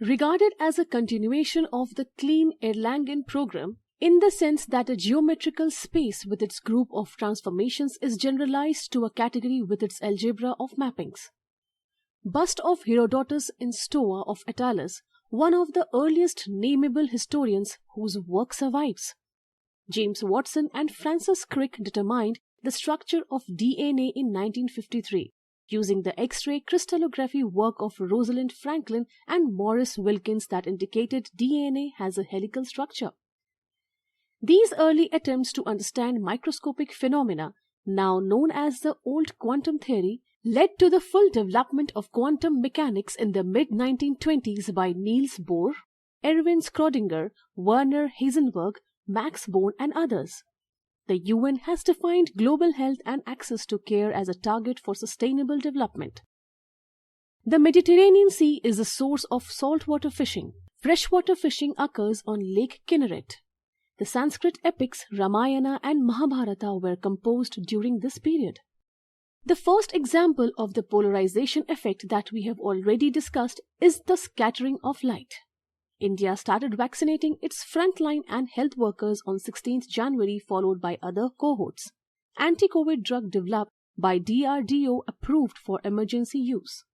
regarded as a continuation of the Kleene-Erlangen program, in the sense that a geometrical space with its group of transformations is generalized to a category with its algebra of mappings. Bust of Herodotus in Stoa of Attalus, one of the earliest nameable historians whose work survives. James Watson and Francis Crick determined the structure of DNA in 1953, using the X-ray crystallography work of Rosalind Franklin and Maurice Wilkins that indicated DNA has a helical structure. These early attempts to understand microscopic phenomena, now known as the old quantum theory, led to the full development of quantum mechanics in the mid-1920s by Niels Bohr, Erwin Schrödinger, Werner Heisenberg, Max Born and others. The UN has defined global health and access to care as a target for sustainable development. The Mediterranean Sea is the source of saltwater fishing. Freshwater fishing occurs on Lake Kinneret. The Sanskrit epics Ramayana and Mahabharata were composed during this period. The first example of the polarization effect that we have already discussed is the scattering of light. India started vaccinating its frontline and health workers on 16th January, followed by other cohorts. Anti-COVID drug developed by DRDO approved for emergency use.